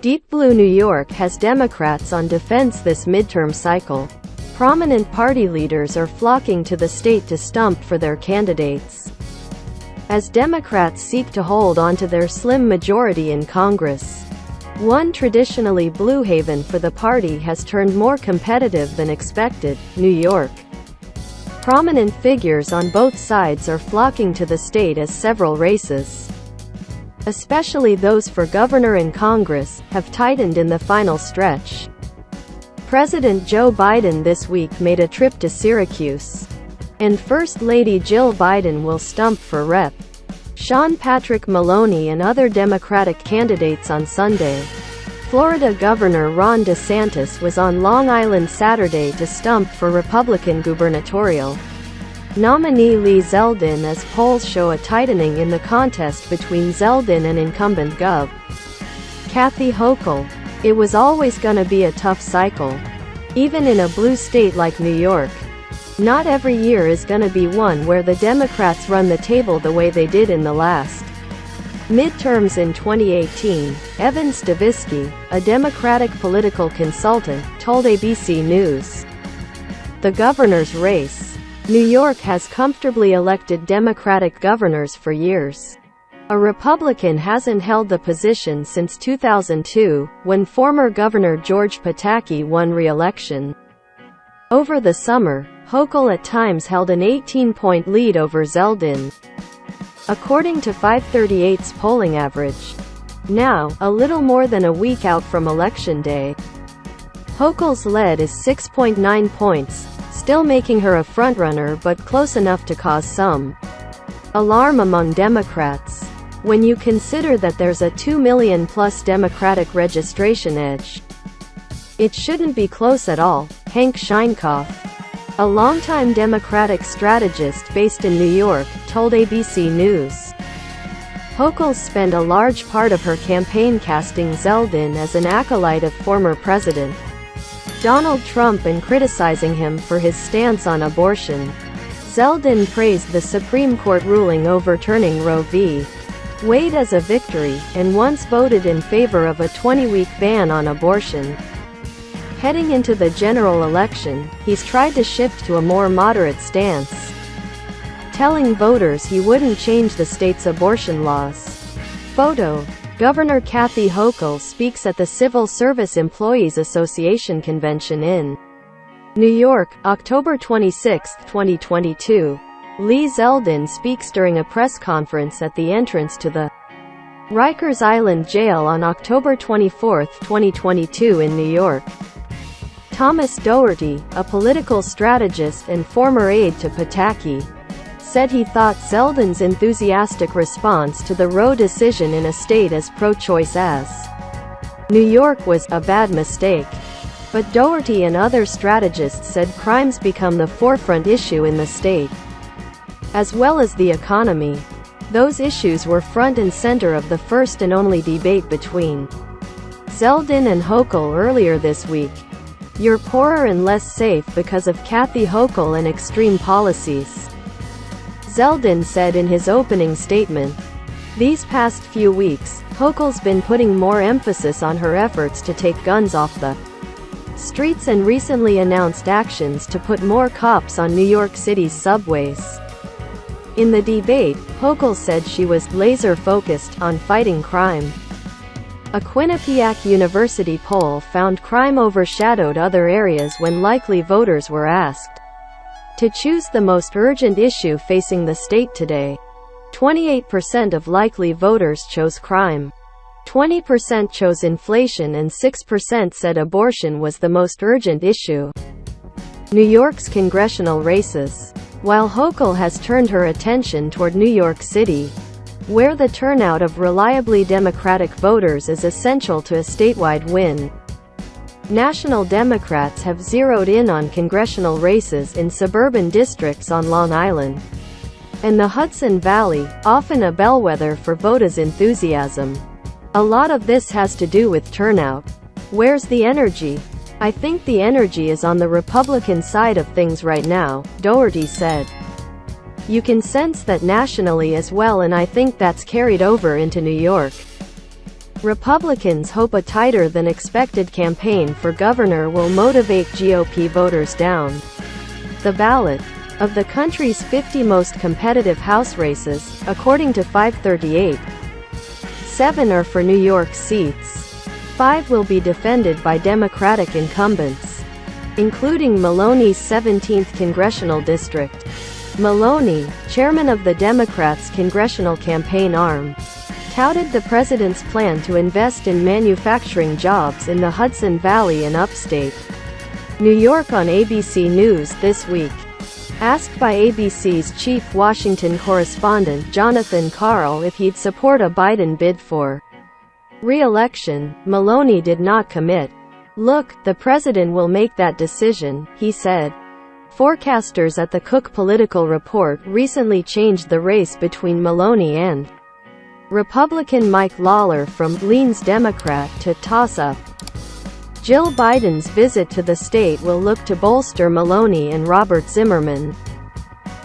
Deep blue New York has Democrats on defense this midterm cycle. Prominent party leaders are flocking to the state to stump for their candidates, as Democrats seek to hold onto their slim majority in Congress. One traditionally blue haven for the party has turned more competitive than expected, New York. Prominent figures on both sides are flocking to the state as several races, especially those for governor and Congress, have tightened in the final stretch. President Joe Biden this week made a trip to Syracuse, and First Lady Jill Biden will stump for Rep. Sean Patrick Maloney and other Democratic candidates on Sunday. Florida Governor Ron DeSantis was on Long Island Saturday to stump for Republican gubernatorial nominee Lee Zeldin, as polls show a tightening in the contest between Zeldin and incumbent Gov. Kathy Hochul. It was always gonna be a tough cycle, even in a blue state like New York. Not every year is gonna be one where the Democrats run the table the way they did in the last midterms in 2018, Evan Stavisky, a Democratic political consultant, told ABC News. The governor's race. New York has comfortably elected Democratic governors for years. A Republican hasn't held the position since 2002, when former Governor George Pataki won re-election. Over the summer, Hochul at times held an 18-point lead over Zeldin, according to 538's polling average. Now, a little more than a week out from Election Day, Hochul's lead is 6.9 points, still making her a frontrunner but close enough to cause some alarm among Democrats, when you consider that there's a 2 million-plus Democratic registration edge. It shouldn't be close at all, Hank Scheinkoff, a longtime Democratic strategist based in New York, told ABC News. Hochul spent a large part of her campaign casting Zeldin as an acolyte of former President Donald Trump and criticizing him for his stance on abortion. Zeldin praised the Supreme Court ruling overturning Roe v. Wade as a victory, and once voted in favor of a 20-week ban on abortion. Heading into the general election, he's tried to shift to a more moderate stance, telling voters he wouldn't change the state's abortion laws. Photo. Governor Kathy Hochul speaks at the Civil Service Employees Association convention in New York, October 26, 2022. Lee Zeldin speaks during a press conference at the entrance to the Rikers Island Jail on October 24, 2022 in New York. Thomas Doherty, a political strategist and former aide to Pataki, said he thought Zeldin's enthusiastic response to the Roe decision in a state as pro-choice as New York was a bad mistake. But Doherty and other strategists said crimes become the forefront issue in the state, as well as the economy. Those issues were front and center of the first and only debate between Zeldin and Hochul earlier this week. You're poorer and less safe because of Kathy Hochul and extreme policies, Zeldin said in his opening statement. These past few weeks, Hochul's been putting more emphasis on her efforts to take guns off the streets and recently announced actions to put more cops on New York City's subways. In the debate, Hochul said she was laser-focused on fighting crime. A Quinnipiac University poll found crime overshadowed other areas when likely voters were asked to choose the most urgent issue facing the state today. 28% of likely voters chose crime. 20% chose inflation and 6% said abortion was the most urgent issue. New York's congressional races. While Hochul has turned her attention toward New York City, where the turnout of reliably Democratic voters is essential to a statewide win, national Democrats have zeroed in on congressional races in suburban districts on Long Island and the Hudson Valley, often a bellwether for voters' enthusiasm. A lot of this has to do with turnout. Where's the energy? I think the energy is on the Republican side of things right now, Doherty said. You can sense that nationally as well, and I think that's carried over into New York. Republicans hope a tighter than expected campaign for governor will motivate GOP voters down the ballot. Of the country's 50 most competitive House races, according to 538, 7 are for New York seats. 5 will be defended by Democratic incumbents, including Maloney's 17th congressional district. Maloney, chairman of the Democrats' congressional campaign arm, touted the president's plan to invest in manufacturing jobs in the Hudson Valley and upstate New York on ABC News this week. Asked by ABC's chief Washington correspondent Jonathan Karl if he'd support a Biden bid for re-election, Maloney did not commit. "Look, the president will make that decision," he said. Forecasters at the Cook Political Report recently changed the race between Maloney and Republican Mike Lawler from leans Democrat to toss-up. Jill Biden's visit to the state will look to bolster Maloney and Robert Zimmerman,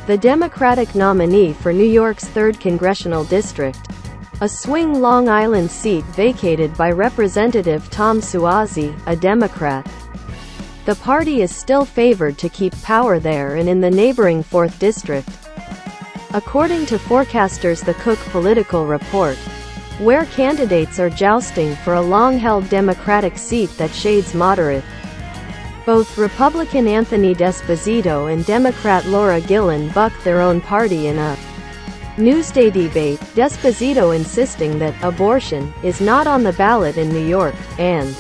the Democratic nominee for New York's 3rd congressional district, a swing Long Island seat vacated by Representative Tom Suozzi, a Democrat. The party is still favored to keep power there and in the neighboring 4th district, according to forecasters the Cook Political Report, where candidates are jousting for a long-held Democratic seat that shades moderate. Both Republican Anthony D'Esposito and Democrat Laura Gillen bucked their own party in a Newsday debate, D'Esposito insisting that abortion is not on the ballot in New York, and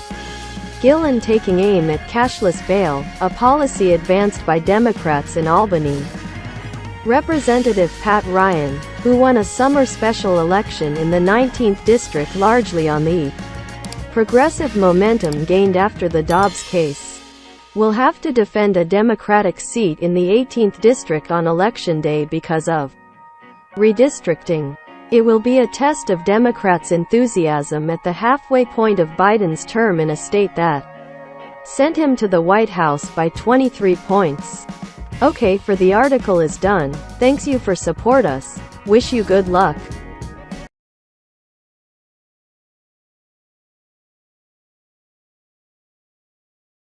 Gillen taking aim at cashless bail, a policy advanced by Democrats in Albany. Representative Pat Ryan, who won a summer special election in the 19th district largely on the progressive momentum gained after the Dobbs case, will have to defend a Democratic seat in the 18th district on Election Day because of redistricting. It will be a test of Democrats' enthusiasm at the halfway point of Biden's term in a state that sent him to the White House by 23 points. Okay, for the article is done. Thanks you for support us. Wish you good luck.